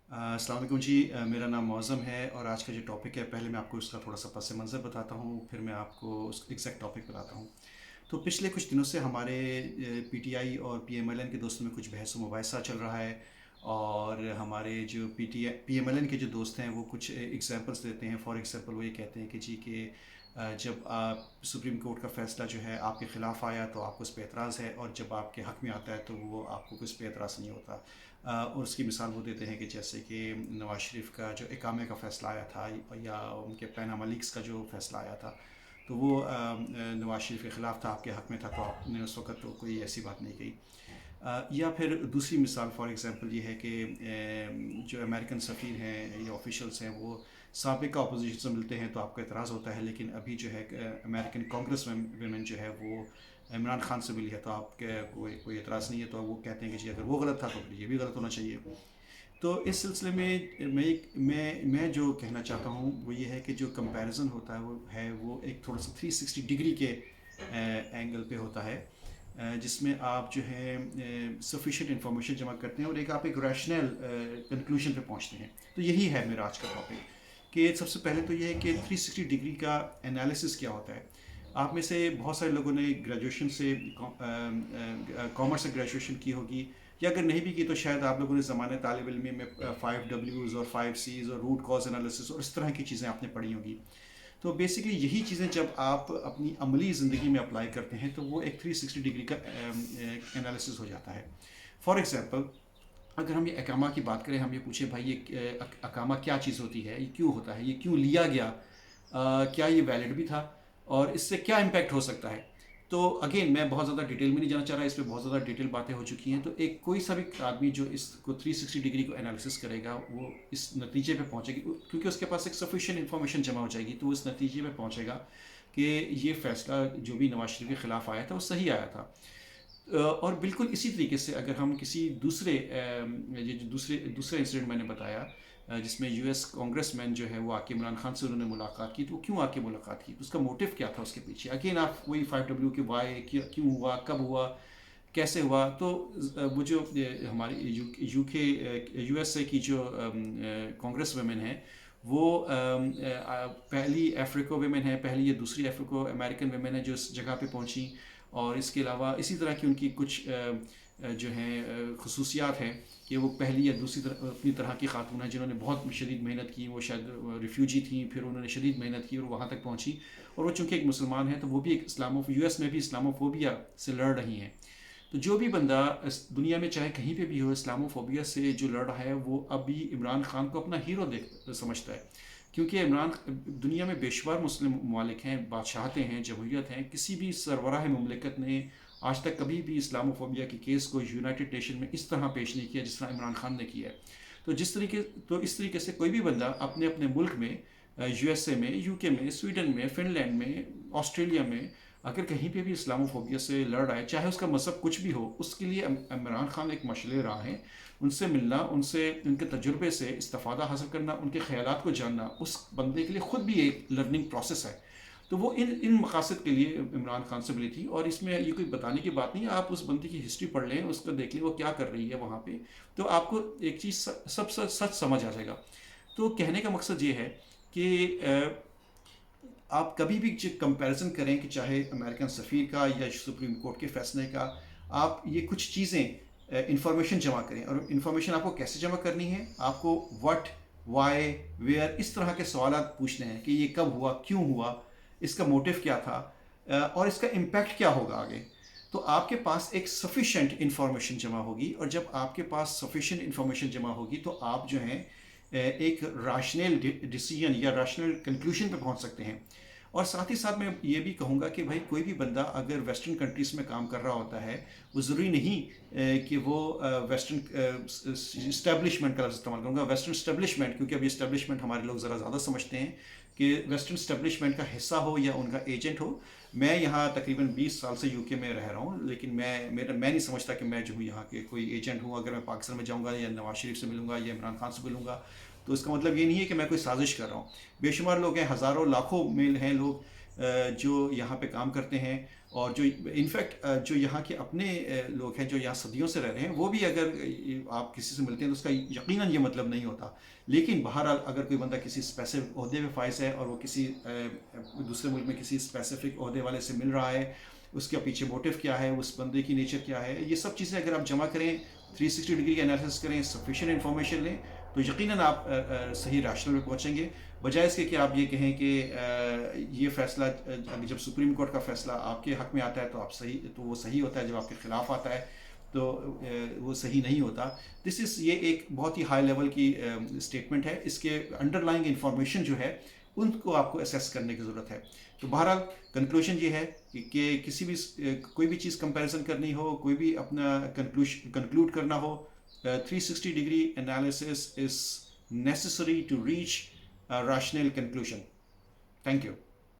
अस्सलाम वालेकुम जी। मेरा नाम मौज़म है और आज का जो टॉपिक है, पहले मैं आपको उसका थोड़ा सा पस मंज़र बताता हूँ, फिर मैं आपको उस एग्जैक्ट टॉपिक बताता हूँ। तो पिछले कुछ दिनों से हमारे पीटीआई और पीएमएलएन के दोस्तों में कुछ बहस मुबाहिसा चल रहा है। और हमारे जो पीटीआई पीएमएलएन के जो दोस्त हैं वो कुछ एग्जांपल्स देते हैं। फॉर एग्जांपल वो ये कहते हैं कि जी कि जब आप सुप्रीम कोर्ट का फ़ैसला जो है आपके ख़िलाफ़ आया तो आपको उस पर एतराज़ है, और जब आपके हक़ में आता है तो वो आपको कुछ पे एतराज़ नहीं होता। और उसकी मिसाल वो देते हैं कि जैसे कि नवाज़ शरीफ का जो इकामे का फ़ैसला आया था, या उनके पैनामा लीक्स का जो फ़ैसला आया था, तो वो नवाज़ शरीफ के ख़िलाफ़ था, आपके हक़ में था, तो आपने उस वक़्त तो कोई ऐसी बात नहीं कही। या फिर दूसरी मिसाल फॉर एग्ज़ाम्पल ये है कि जो अमेरिकन सफ़ीर हैं या ऑफिशल्स हैं वो साबिक़ा अपोजिशन से मिलते हैं तो आपको एतराज़ होता है, लेकिन अभी जो है अमेरिकन कांग्रेस वेमेन जो है वो इमरान खान से मिली है तो आपके कोई कोई एतराज़ नहीं है, तो वो कहते हैं कि जी अगर वो गलत था तो फिर ये भी गलत होना चाहिए। तो इस सिलसिले में मैं जो कहना चाहता हूँ वो ये है कि जो कंपैरिजन होता है वो एक थोड़ा सा 360 डिग्री के एंगल पे होता है, जिसमें आप जो है सफिशिएंट इंफॉर्मेशन जमा करते हैं और आप एक रैशनल कंक्लूजन पे पहुंचते हैं। तो यही है मेरा आज का टॉपिक, कि सबसे पहले तो ये है कि 360 डिग्री का एनालिसिस क्या होता है। आप में से बहुत सारे लोगों ने ग्रेजुएशन से कॉमर्स से ग्रेजुएशन की होगी, या अगर नहीं भी की तो शायद आप लोगों ने ज़माने तालिब इल्मी में 5 Ws और 5 Cs और रूट कॉज एनालिसिस और इस तरह की चीज़ें आपने पढ़ी होंगी। तो बेसिकली यही चीज़ें जब आप अपनी अमली ज़िंदगी में अप्लाई करते हैं तो वो एक 360 डिग्री का एनालिसिस हो जाता है। फॉर एग्ज़ाम्पल, अगर हम ये अकामा की बात करें, हम ये पूछें भाई ये अकामा क्या चीज़ होती है, ये क्यों होता है, ये क्यों लिया गया, क्या ये वैलिड भी था, और इससे क्या इम्पैक्ट हो सकता है। तो अगेन मैं बहुत ज़्यादा डिटेल में नहीं जाना चाह रहा, इस पर बहुत ज़्यादा डिटेल बातें हो चुकी हैं। तो एक कोई सा भी आदमी जो इसको 360 डिग्री को एनालिसिस करेगा वो इस नतीजे पे पहुंचेगी, क्योंकि उसके पास एक सफिशिएंट इन्फॉर्मेशन जमा हो जाएगी, तो उस नतीजे पे पहुंचेगा कि ये फ़ैसला जो भी नवाज शरीफ के ख़िलाफ़ आया था वो सही आया था। और बिल्कुल इसी तरीके से अगर हम किसी दूसरे ये जो दूसरा इंसिडेंट मैंने बताया, जिसमें यूएस कांग्रेसमैन जो है वो आके इमरान खान से उन्होंने मुलाकात की, तो वो क्यों आके मुलाकात की, उसका मोटिव क्या था उसके पीछे। अगेन आप वही 5W के वाई, क्यों हुआ, कब हुआ, कैसे हुआ। तो वो जो हमारी यूके यूएसए की जो कांग्रेस वेमेन है वो पहली अफ्रीको वेमेन है, पहली ये दूसरी अफ्रीको अमेरिकन वेमेन है जो इस जगह पे पहुंची। और इसके अलावा इसी तरह की उनकी कुछ जो हैं खसूसियात हैं कि वो पहली या दूसरी अपनी तरह की खातून हैं जिन्होंने बहुत शदीद मेहनत की। वो शायद रिफ्यूजी थी, फिर उन्होंने शदीद मेहनत की और वहाँ तक पहुँची। और वो चूँकि एक मुसलमान है तो वो भी एक यूएस में भी इस्लामोफोबिया से लड़ रही हैं। तो जो भी बंदा इस दुनिया में चाहे कहीं पे भी हो इस्लामोफोबिया से जो लड़ रहा है वो अभी इमरान खान को अपना हीरो देख समझता है, क्योंकि इमरान दुनिया में बेशुमार मुस्लिम ममालिक हैं, बादशाहतें हैं, जमहूरियत हैं, किसी भी सरबराह मुमलिकत ने आज तक कभी भी इस्लामोफोबिया के केस को यूनाइटेड नेशन में इस तरह पेश नहीं किया जिस तरह इमरान खान ने किया है। तो इस तरीके से कोई भी बंदा अपने अपने मुल्क में, यूएसए में, यूके में, स्वीडन में, फिनलैंड में, ऑस्ट्रेलिया में, अगर कहीं पे भी इस्लामोफोबिया से लड़ रहा है, चाहे उसका मज़हब कुछ भी हो, उसके लिए इमरान खान एक मशले राह है। उनसे मिलना, उनसे उनके तजुर्बे से इस्तेफादा हासिल करना, उनके ख़यालात को जानना उस बंदे के लिए ख़ुद भी एक लर्निंग प्रोसेस है। तो वो इन मकासद के लिए इमरान खान से मिली थी। और इसमें ये कोई बताने की बात नहीं है, आप उस बंदी की हिस्ट्री पढ़ लें, उसको देख लें वो क्या कर रही है वहाँ पे, तो आपको एक चीज़ सब सच समझ आ जाएगा। तो कहने का मकसद ये है कि आप कभी भी कंपैरिजन करें कि चाहे अमेरिकन सफ़ीर का या सुप्रीम कोर्ट के फैसले का, आप ये कुछ चीज़ें इंफॉर्मेशन जमा करें। और इंफॉर्मेशन आपको कैसे जमा करनी है, आपको व्हाट, वाई, वेयर, इस तरह के सवाल पूछने हैं कि ये कब हुआ, क्यों हुआ, इसका मोटिव क्या था, और इसका इम्पैक्ट क्या होगा आगे। तो आपके पास एक सफिशेंट इंफॉर्मेशन जमा होगी, और जब आपके पास सफिशेंट इंफॉर्मेशन जमा होगी तो आप जो हैं एक राशनल डिसीजन या राशनल कंक्लूजन पे पहुंच सकते हैं। और साथ ही साथ मैं ये भी कहूँगा कि भाई कोई भी बंदा अगर वेस्टर्न कंट्रीज़ में काम कर रहा होता है, वो ज़रूरी नहीं कि वो वेस्टर्न इस्टेब्लिशमेंट का लफ्ज़ इस्तेमाल करूँगा, वेस्टर्न इस्टेब्लिशमेंट, क्योंकि अभी इस्टेब्लिशमेंट हमारे लोग ज़रा ज़्यादा समझते हैं कि वेस्टर्न इस्टेब्लिशमेंट का हिस्सा हो या उनका एजेंट हो। मैं यहाँ तकरीबन 20 साल से यूके में रह रहा हूँ, लेकिन मैं नहीं समझता कि मैं जो हूँ यहाँ के कोई एजेंट हूँ। अगर मैं पाकिस्तान में जाऊँगा या नवाज शरीफ से मिलूँगा या इमरान खान से मिलूँगा तो इसका मतलब ये नहीं है कि मैं कोई साजिश कर रहा हूँ। बेशुमार लोग हैं, हज़ारों लाखों में हैं लोग جو یہاں پہ کام کرتے ہیں اور جو انفیکٹ جو یہاں کے اپنے لوگ ہیں جو یہاں صدیوں سے رہ رہے ہیں، وہ بھی اگر آپ کسی سے ملتے ہیں تو اس کا یقیناً یہ مطلب نہیں ہوتا. لیکن بہرحال اگر کوئی بندہ کسی اسپیسیفک عہدے پہ فائز ہے اور وہ کسی دوسرے ملک میں کسی اسپیسیفک عہدے والے سے مل رہا ہے، اس کے پیچھے موٹیو کیا ہے، اس بندے کی نیچر کیا ہے، یہ سب چیزیں اگر آپ جمع کریں، 360 ڈگری کا انالیسس کریں، سفیشینٹ انفارمیشن لیں، تو یقیناً آپ صحیح ریشنل میں پہنچیں گے. بجائے اس کے کہ آپ یہ کہیں کہ یہ فیصلہ جب سپریم کورٹ کا فیصلہ آپ کے حق میں آتا ہے تو وہ صحیح ہوتا ہے، جب آپ کے خلاف آتا ہے تو وہ صحیح نہیں ہوتا. یہ ایک بہت ہی ہائی لیول کی اسٹیٹمنٹ ہے. اس کے انڈر لائنگ انفارمیشن جو ہے ان کو آپ کو اسیس کرنے کی ضرورت ہے. تو بہرحال کنکلوژن یہ ہے کہ کسی بھی کوئی بھی چیز کمپیریزن کرنی ہو، کوئی بھی اپنا کنکلوڈ کرنا ہو، 360 degree analysis is necessary to reach a rational conclusion. Thank you.